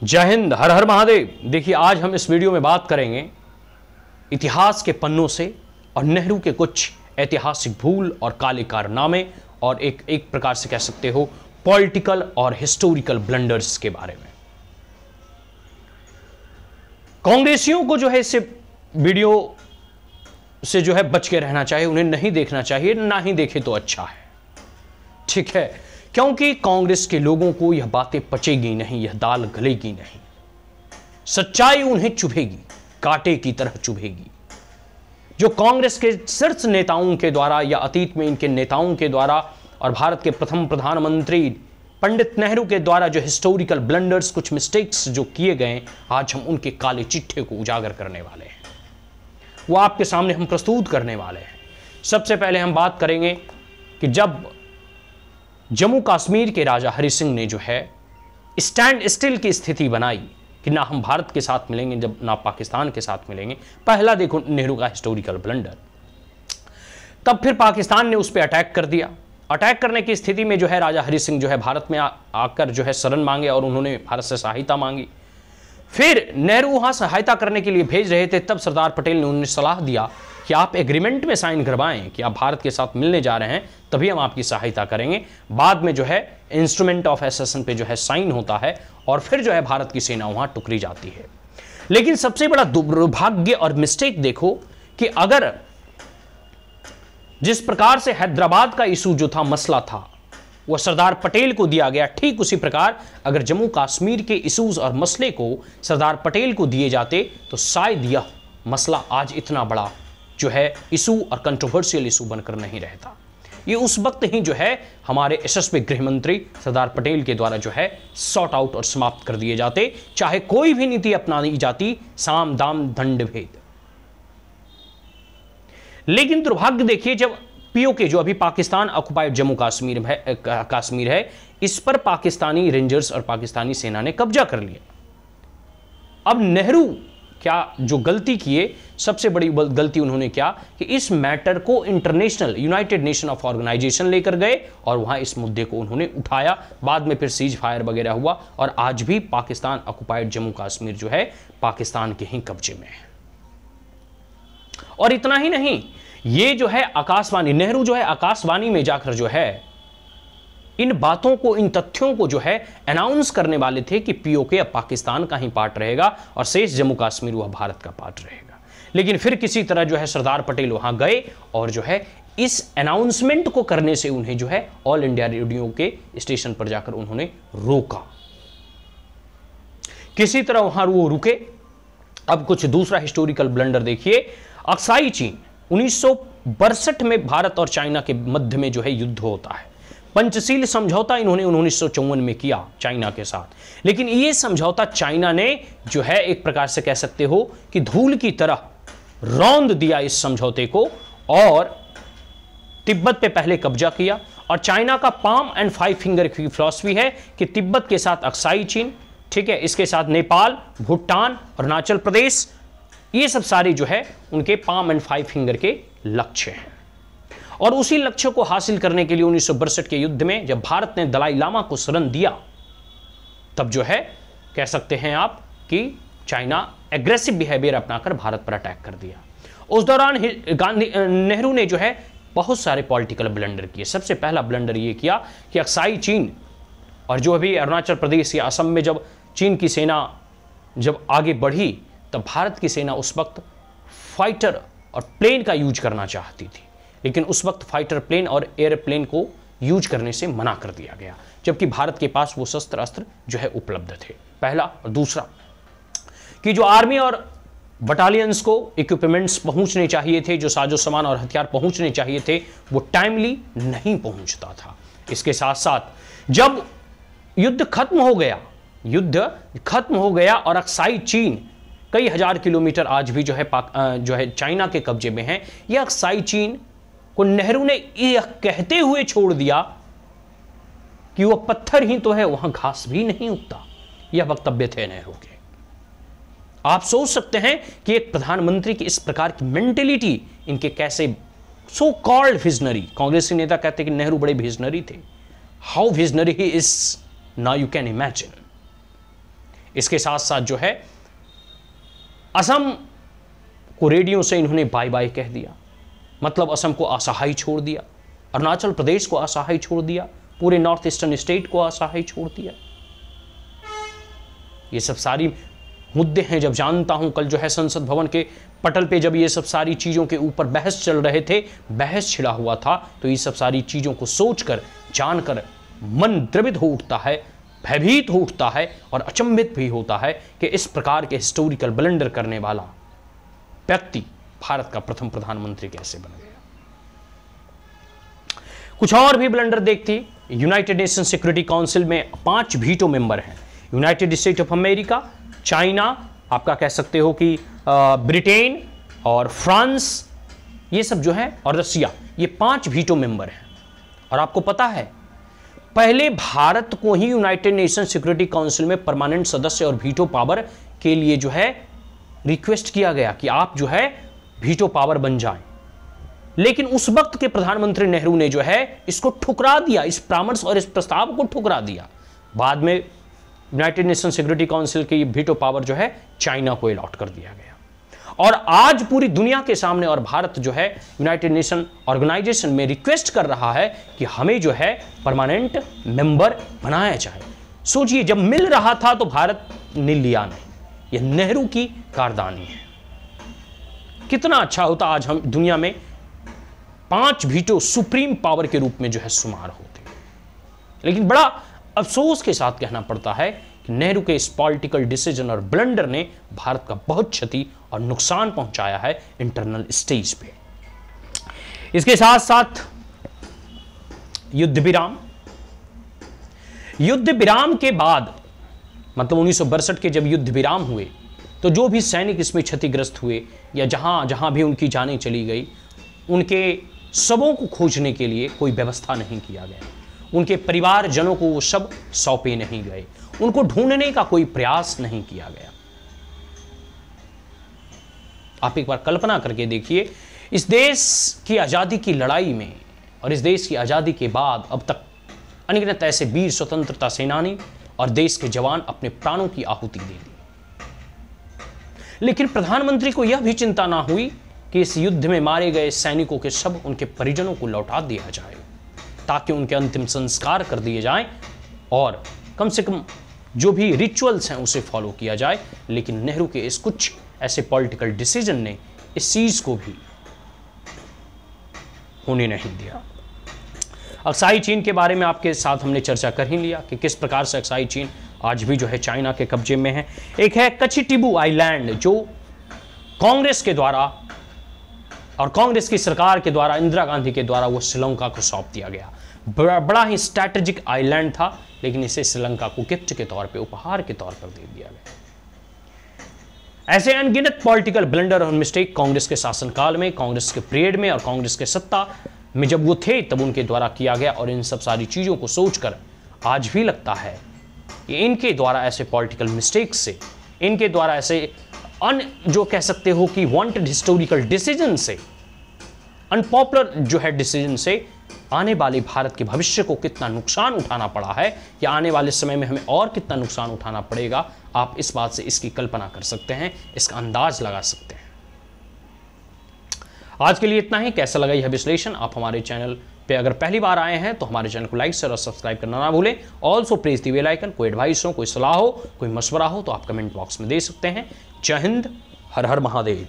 जय हिंद, हर हर महादेव। देखिए, आज हम इस वीडियो में बात करेंगे इतिहास के पन्नों से और नेहरू के कुछ ऐतिहासिक भूल और काले कारनामे और एक प्रकार से कह सकते हो पॉलिटिकल और हिस्टोरिकल ब्लंडर्स के बारे में। कांग्रेसियों को जो है इस वीडियो से जो है बच के रहना चाहिए, उन्हें नहीं देखना चाहिए, ना ही देखे तो अच्छा है, ठीक है, क्योंकि कांग्रेस के लोगों को यह बातें पचेगी नहीं, यह दाल गलेगी नहीं, सच्चाई उन्हें चुभेगी, कांटे की तरह चुभेगी। जो कांग्रेस के शीर्ष नेताओं के द्वारा या अतीत में इनके नेताओं के द्वारा और भारत के प्रथम प्रधानमंत्री पंडित नेहरू के द्वारा जो हिस्टोरिकल ब्लंडर्स, कुछ मिस्टेक्स जो किए गए, आज हम उनके काले चिट्ठे को उजागर करने वाले हैं, वो आपके सामने हम प्रस्तुत करने वाले हैं। सबसे पहले हम बात करेंगे कि जब जम्मू कश्मीर के राजा हरि सिंह ने जो है स्टैंड स्टिल की स्थिति बनाई कि ना हम भारत के साथ मिलेंगे, जब ना पाकिस्तान के साथ मिलेंगे, पहला देखो नेहरू का हिस्टोरिकल ब्लंडर। तब फिर पाकिस्तान ने उस पर अटैक कर दिया। अटैक करने की स्थिति में जो है राजा हरि सिंह जो है भारत में आकर जो है शरण मांगे और उन्होंने भारत से सहायता मांगी। फिर नेहरू वहां सहायता करने के लिए भेज रहे थे, तब सरदार पटेल ने उन्हें सलाह दिया कि आप एग्रीमेंट में साइन करवाएं कि आप भारत के साथ मिलने जा रहे हैं, तभी हम आपकी सहायता करेंगे। बाद में जो है इंस्ट्रूमेंट ऑफ एसेशन पे जो है साइन होता है और फिर जो है भारत की सेना वहां टुकड़ी जाती है। लेकिन सबसे बड़ा दुर्भाग्य और मिस्टेक देखो कि अगर जिस प्रकार से हैदराबाद का इशू जो था, मसला था, वह सरदार पटेल को दिया गया, ठीक उसी प्रकार अगर जम्मू कश्मीर के इशूज और मसले को सरदार पटेल को दिए जाते तो शायद यह मसला आज इतना बड़ा जो है इशू और कंट्रोवर्शियल इशू बनकर नहीं रहता। ये उस वक्त ही जो है हमारे यशस्वी गृह मंत्री सरदार पटेल के द्वारा जो है सॉर्ट आउट और समाप्त कर दिए जाते, चाहे कोई भी नीति अपनाई जाती, साम दाम दंड भेद। लेकिन दुर्भाग्य देखिए, जब पीओके जो अभी पाकिस्तान ऑक्युपाइड जम्मू कश्मीर है, इस पर पाकिस्तानी रेंजर्स और पाकिस्तानी सेना ने कब्जा कर लिया। अब नेहरू क्या जो गलती किए, सबसे बड़ी गलती उन्होंने क्या कि इस मैटर को international united nation of organisation लेकर गए और वहां इस मुद्दे को उन्होंने उठाया। बाद में फिर सीज फायर वगैरह हुआ और आज भी पाकिस्तान ऑक्युपाइड जम्मू कश्मीर जो है पाकिस्तान के ही कब्जे में है। और इतना ही नहीं, ये जो है आकाशवाणी, नेहरू जो है आकाशवाणी में जाकर जो है इन बातों को, इन तथ्यों को जो है अनाउंस करने वाले थे कि पीओके अब पाकिस्तान का ही पार्ट रहेगा और शेष जम्मू कश्मीर वह भारत का पार्ट रहेगा। लेकिन फिर किसी तरह जो है सरदार पटेल वहां गए और जो है इस अनाउंसमेंट को करने से उन्हें जो है ऑल इंडिया रेडियो के स्टेशन पर जाकर उन्होंने रोका। किसी तरह वहां वो रुके। अब कुछ दूसरा हिस्टोरिकल ब्लंडर देखिए। अक्साई चीन 1962 में भारत और चाइना के मध्य में जो है युद्ध होता है। पंचशील समझौता इन्होंने 1954 में किया चाइना के साथ, लेकिन ये समझौता चाइना ने जो है एक प्रकार से कह सकते हो कि धूल की तरह रौंद दिया इस समझौते को और तिब्बत पे पहले कब्जा किया। और चाइना का पाम एंड फाइव फिंगर की फिलॉसफी है कि तिब्बत के साथ अक्साई चीन, ठीक है, इसके साथ नेपाल, भूटान, अरुणाचल प्रदेश, ये सब सारे जो है उनके पाम एंड फाइव फिंगर के लक्ष्य हैं। और उसी लक्ष्य को हासिल करने के लिए 1962 के युद्ध में जब भारत ने दलाई लामा को शरण दिया, तब जो है कह सकते हैं आप कि चाइना एग्रेसिव बिहेवियर अपनाकर भारत पर अटैक कर दिया। उस दौरान नेहरू ने जो है बहुत सारे पॉलिटिकल ब्लंडर किए। सबसे पहला ब्लंडर ये किया कि अक्साई चीन और जो अभी अरुणाचल प्रदेश या असम में जब चीन की सेना जब आगे बढ़ी, तब भारत की सेना उस वक्त फाइटर और प्लेन का यूज करना चाहती थी, लेकिन उस वक्त फाइटर प्लेन और एयरप्लेन को यूज करने से मना कर दिया गया, जबकि भारत के पास वो शस्त्र अस्त्र जो है उपलब्ध थे। पहला। और दूसरा कि जो आर्मी और बटालियंस को इक्विपमेंट्स पहुंचने चाहिए थे, जो साजो सामान और हथियार पहुंचने चाहिए थे, वो टाइमली नहीं पहुंचता था। इसके साथ साथ जब युद्ध खत्म हो गया और अक्साई चीन कई हजार किलोमीटर आज भी जो है चाइना के कब्जे में है, यह अक्साई चीन को नेहरू ने यह कहते हुए छोड़ दिया कि वह पत्थर ही तो है, वहां घास भी नहीं उगता। यह वक्तव्य थे नेहरू के। आप सोच सकते हैं कि एक प्रधानमंत्री की इस प्रकार की मेंटेलिटी इनके कैसे, सो कॉल्ड विजनरी, कांग्रेसी नेता कहते कि नेहरू बड़े विजनरी थे। How visionary he is, now you can imagine. इसके साथ साथ जो है असम को रेडियो से इन्होंने बाय बाय कह दिया, मतलब असम को असहाय छोड़ दिया, अरुणाचल प्रदेश को असहाय छोड़ दिया, पूरे नॉर्थ ईस्टर्न स्टेट को असहाय छोड़ दिया। ये सब सारी मुद्दे हैं। जब जानता हूं कल जो है संसद भवन के पटल पे जब ये सब सारी चीज़ों के ऊपर बहस चल रहे थे, बहस छिड़ा हुआ था, तो ये सब सारी चीज़ों को सोचकर जानकर मन द्रवित हो उठता है, भयभीत हो उठता है और अचंभित भी होता है कि इस प्रकार के हिस्टोरिकल ब्लंडर करने वाला व्यक्ति भारत का प्रथम प्रधानमंत्री कैसे बन गया। कुछ और भी ब्लंडर देखती। यूनाइटेड नेशन सिक्योरिटी काउंसिल में 5 वीटो मेंबर हैं। United state of America, China, आपका कह सकते हो कि ब्रिटेन और फ्रांस, ये सब जो है, और रसिया, ये 5 वीटो मेंबर हैं। और आपको पता है पहले भारत को ही यूनाइटेड नेशन सिक्योरिटी काउंसिल में परमानेंट सदस्य और वीटो पावर के लिए जो है रिक्वेस्ट किया गया कि आप जो है वीटो पावर बन जाएं। लेकिन उस वक्त के प्रधानमंत्री नेहरू ने जो है इसको ठुकरा दिया, इस परामर्श और इस प्रस्ताव को ठुकरा दिया। बाद में यूनाइटेड नेशन सिक्योरिटी काउंसिल की वीटो पावर जो है चाइना को अलॉट कर दिया गया। और आज पूरी दुनिया के सामने और भारत जो है यूनाइटेड नेशन ऑर्गेनाइजेशन में रिक्वेस्ट कर रहा है कि हमें जो है परमानेंट मेंबर बनाया जाए। सोचिए, जब मिल रहा था तो भारत ने लिया नहीं। यह नेहरू की कारदानी है। कितना अच्छा होता आज हम दुनिया में 5 वीटो सुप्रीम पावर के रूप में जो है शुमार होते। लेकिन बड़ा अफसोस के साथ कहना पड़ता है कि नेहरू के इस पॉलिटिकल डिसीजन और ब्लंडर ने भारत का बहुत क्षति और नुकसान पहुंचाया है इंटरनल स्टेज पे। इसके साथ साथ युद्ध विराम के बाद, मतलब 1962 के जब युद्ध विराम हुए, तो जो भी सैनिक इसमें क्षतिग्रस्त हुए या जहां जहां भी उनकी जानें चली गई, उनके शवों को खोजने के लिए कोई व्यवस्था नहीं किया गया। उनके परिवारजनों को वो शव सौंपे नहीं गए, उनको ढूंढने का कोई प्रयास नहीं किया गया। आप एक बार कल्पना करके देखिए, इस देश की आज़ादी की लड़ाई में और इस देश की आज़ादी के बाद अब तक अनगिनत ऐसे वीर स्वतंत्रता सेनानी और देश के जवान अपने प्राणों की आहुति दे दी। लेकिन प्रधानमंत्री को यह भी चिंता ना हुई कि इस युद्ध में मारे गए सैनिकों के शव उनके परिजनों को लौटा दिया जाए, ताकि उनके अंतिम संस्कार कर दिए जाएं और कम से कम जो भी रिचुअल्स हैं उसे फॉलो किया जाए। लेकिन नेहरू के इस कुछ ऐसे पॉलिटिकल डिसीजन ने इस चीज को भी होने नहीं दिया। अक्साई चीन के बारे में आपके साथ हमने चर्चा कर ही लिया कि किस प्रकार से अक्साई चीन आज भी जो है चाइना के कब्जे में है। एक है कचिटिबू आइलैंड, जो कांग्रेस के द्वारा और कांग्रेस की सरकार के द्वारा, इंदिरा गांधी के द्वारा वो श्रीलंका को सौंप दिया गया। बड़ा ही स्ट्रैटेजिक आइलैंड था, लेकिन इसे श्रीलंका को गिफ्ट के तौर पे, उपहार के तौर पर दे दिया गया। ऐसे अनगिनत पॉलिटिकल ब्लंडर और मिस्टेक कांग्रेस के शासनकाल में, कांग्रेस के पीरियड में और कांग्रेस के सत्ता में जब वो थे तब उनके द्वारा किया गया। और इन सब सारी चीज़ों को सोचकर आज भी लगता है कि इनके द्वारा ऐसे पॉलिटिकल मिस्टेक से, इनके द्वारा ऐसे जो कह सकते हो कि वांटेड हिस्टोरिकल डिसीजन से, अनपॉपुलर जो है डिसीजन से आने वाले भारत के भविष्य को कितना नुकसान उठाना पड़ा है, या आने वाले समय में हमें और कितना नुकसान उठाना पड़ेगा, आप इस बात से इसकी कल्पना कर सकते हैं, इसका अंदाज लगा सकते हैं। आज के लिए इतना ही। कैसा लगा यह विश्लेषण? आप हमारे चैनल पे अगर पहली बार आए हैं तो हमारे चैनल को लाइक, शेयर और सब्सक्राइब करना ना भूलें। Also press the bell icon. कोई एडवाइस हो, कोई सलाह हो, कोई मशवरा हो तो आप कमेंट बॉक्स में दे सकते हैं। जय हिंद, हर हर महादेव।